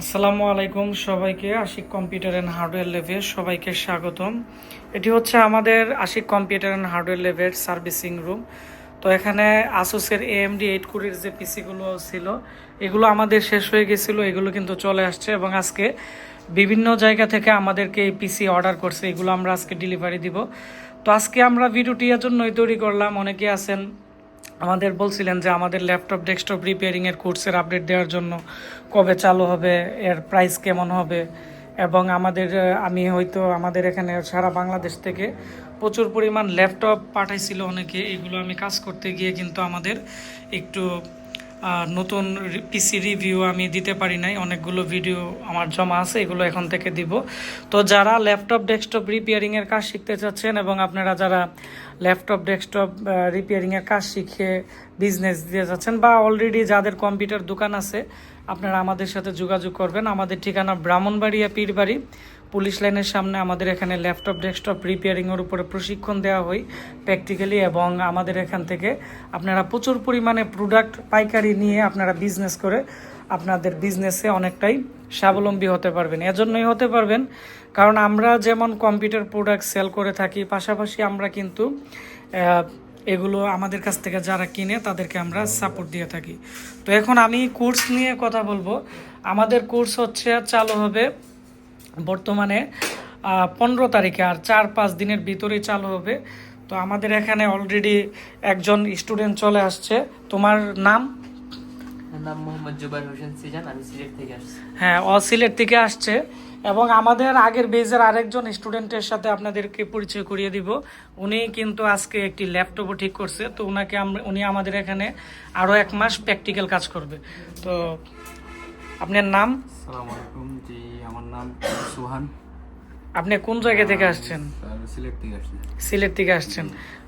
আসসালামু আলাইকুম সবাইকে। আশিক কম্পিউটার অ্যান্ড হার্ডওয়্যার ল্যাবে সবাইকে স্বাগতম। এটি হচ্ছে আমাদের আশিক কম্পিউটার অ্যান্ড হার্ডওয়্যার ল্যাবের সার্ভিসিং রুম। তো এখানে আসুসের AMD 8 কোরের যে পিসিগুলো ছিল এগুলো আমাদের শেষ হয়ে গেছিলো, এগুলো কিন্তু চলে আসছে এবং আজকে বিভিন্ন জায়গা থেকে আমাদেরকে এই পিসি অর্ডার করছে, এগুলো আমরা আজকে ডেলিভারি দিব। তো আজকে আমরা ভিডিওটি এর জন্যই তৈরি করলাম। অনেকে আছেন আমাদের বলছিলেন যে আমাদের ল্যাপটপ ডেস্কটপ রিপেয়ারিংয়ের কোর্সের আপডেট দেওয়ার জন্য কবে চালু হবে, এর প্রাইস কেমন হবে, এবং আমি হয়তো আমাদের এখানে সারা বাংলাদেশ থেকে প্রচুর পরিমাণ ল্যাপটপ পাঠাইছিল অনেকে, এগুলো আমি কাজ করতে গিয়ে কিন্তু আমাদের একটু নতুন পিসি রিভিউ আমি দিতে পারি নাই, অনেকগুলো ভিডিও আমার জমা আছে, এগুলো এখন থেকে দিব। তো যারা ল্যাপটপ ডেস্কটপ রিপেয়ারিংয়ের কাজ শিখতে চাচ্ছেন এবং আপনারা যারা ল্যাপটপ ডেস্কটপ রিপেয়ারিংয়ের কাজ শিখে বিজনেস দিয়ে যাচ্ছেন বা অলরেডি যাদের কম্পিউটার দোকান আছে, আপনারা আমাদের সাথে যোগাযোগ করবেন। আমাদের ঠিকানা ব্রাহ্মণবাড়িয়া পীরবাড়ি পুলিশ লাইনের সামনে। আমাদের এখানে ল্যাপটপ ডেস্কটপ রিপেয়ারিংয়ের উপরে প্রশিক্ষণ দেওয়া হয় প্র্যাকটিক্যালি, এবং আমাদের এখান থেকে আপনারা প্রচুর পরিমাণে প্রোডাক্ট পাইকারি নিয়ে আপনারা বিজনেস করে আপনাদের বিজনেসে অনেকটাই স্বাবলম্বী হতে পারবেন। এজন্যই হতে পারবেন কারণ আমরা যেমন কম্পিউটার প্রোডাক্ট সেল করে থাকি, পাশাপাশি আমরা কিন্তু এগুলো আমাদের কাছ থেকে যারা কিনে তাদেরকে আমরা সাপোর্ট দিয়ে থাকি। তো এখন আমি কোর্স নিয়ে কথা বলবো। আমাদের কোর্স হচ্ছে চালু হবে বর্তমানে 15 তারিখে, আর 4-5 দিনের ভিতরেই চালু হবে। তো আমাদের এখানে অলরেডি একজন স্টুডেন্ট চলে আসছে। তোমার নাম? নাম মোহাম্মদ জুবাইর হোসেন সিজান, আমি সিলেট থেকে আসছি। হ্যাঁ, ও সিলেট থেকে আসছে। এবং আমাদের আগের বেজের আরেকজন স্টুডেন্টের সাথে আপনাদেরকে পরিচয় করিয়ে দিব। উনি কিন্তু আজকে একটি ল্যাপটপও ঠিক করছে। তো উনি আমাদের এখানে আরও 1 মাস প্র্যাকটিক্যাল কাজ করবে। তো আপনার নাম? আসসালামু আলাইকুম। জি, আমার নাম সুহান। আপনি কোন জায়গা থেকে আসছেন? সিলেট থেকে আসছি। সিলেট থেকে আসছেন।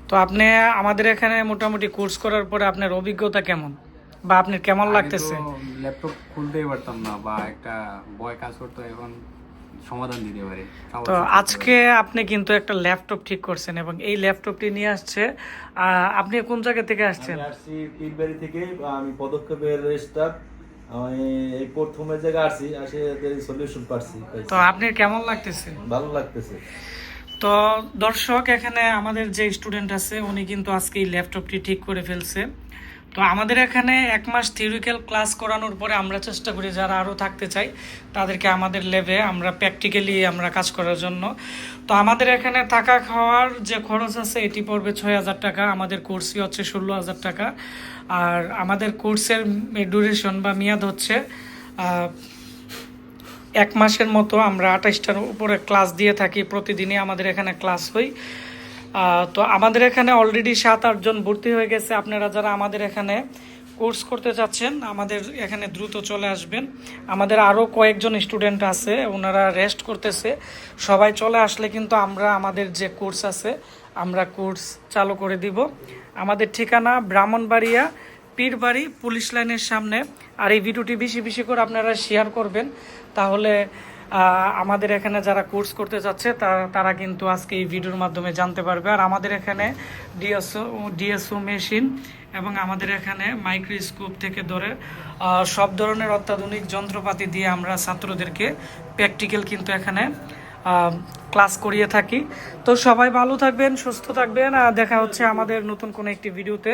তো আপনি আমাদের এখানে মোটামুটি কোর্স করার পরে আপনার অভিজ্ঞতা কেমন, বা আপনার কেমন লাগতেছে? ল্যাপটপ খুলতেই পারতাম না বা একটা ভয় কাজ করতো, এখন সমাধান দিতে পারি। তো আজকে আপনি কিন্তু একটা ল্যাপটপ ঠিক করছেন এবং এই ল্যাপটপটি নিয়ে আসছে। আপনি কোন জায়গা থেকে আসছেন? আমি আসছি পীরবাড়ি থেকে। আমি পদক্ষেপের স্টাফ। আমি এই প্রথমে জায়গা আসছি, সলিউশন পাচ্ছি। তো আপনার কেমন লাগতেছে? ভালো লাগতেছে। তো দর্শক, এখানে আমাদের যে স্টুডেন্ট আছে উনি কিন্তু আজকে এই ল্যাপটপটি ঠিক করে ফেলছে। তো আমাদের এখানে 1 মাস থিওরিক্যাল ক্লাস করানোর পরে আমরা চেষ্টা করি যারা আরও থাকতে চাই তাদেরকে আমাদের ল্যাবে আমরা প্র্যাকটিক্যালি আমরা কাজ করার জন্য। তো আমাদের এখানে থাকা খাওয়ার যে খরচ আছে এটি পড়বে 6,000 টাকা। আমাদের কোর্সই হচ্ছে 16,000 টাকা। আর আমাদের কোর্সের ডিউরেশন বা মেয়াদ হচ্ছে 1 মাসের মতো। আমরা 28টার উপরে ক্লাস দিয়ে থাকি, প্রতিদিনই আমাদের এখানে ক্লাস হয়। তো আমাদের এখানে অলরেডি 7-8 জন ভর্তি হয়ে গেছে। আপনারা যারা আমাদের এখানে কোর্স করতে চাচ্ছেন আমাদের এখানে দ্রুত চলে আসবেন। আমাদের আরও কয়েকজন স্টুডেন্ট আছে, ওনারা রেস্ট করতেছে। সবাই চলে আসলে কিন্তু আমরা আমাদের যে কোর্স আছে আমরা কোর্স চালু করে দিব। আমাদের ঠিকানা ব্রাহ্মণবাড়িয়া পীরবাড়ি পুলিশ লাইনের সামনে। আর এই ভিডিওটি বেশি বেশি করে আপনারা শেয়ার করবেন, তাহলে আমাদের এখানে যারা কোর্স করতে চাচ্ছে তারা কিন্তু আজকে এই ভিডিওর মাধ্যমে জানতে পারবে। আর আমাদের এখানে ডিএসও মেশিন এবং আমাদের এখানে মাইক্রোস্কোপ থেকে ধরে সব ধরনের অত্যাধুনিক যন্ত্রপাতি দিয়ে আমরা ছাত্রদেরকে প্র্যাকটিক্যাল কিন্তু এখানে ক্লাস করিয়ে থাকি। তো সবাই ভালো থাকবেন, সুস্থ থাকবেন, আর দেখা হচ্ছে আমাদের নতুন কোনো একটি ভিডিওতে।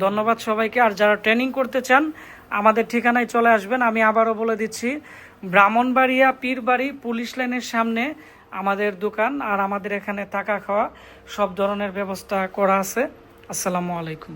ধন্যবাদ সবাইকে। আর যারা ট্রেনিং করতে চান আমাদের ঠিকানায় চলে আসবেন। আমি আবারও বলে দিচ্ছি, ব্রাহ্মণবাড়িয়া পীরবাড়ি পুলিশ লাইনের সামনে আমাদের দোকান। আর আমাদের এখানে থাকা খাওয়া সব ধরনের ব্যবস্থা করা আছে। আসসালামু আলাইকুম।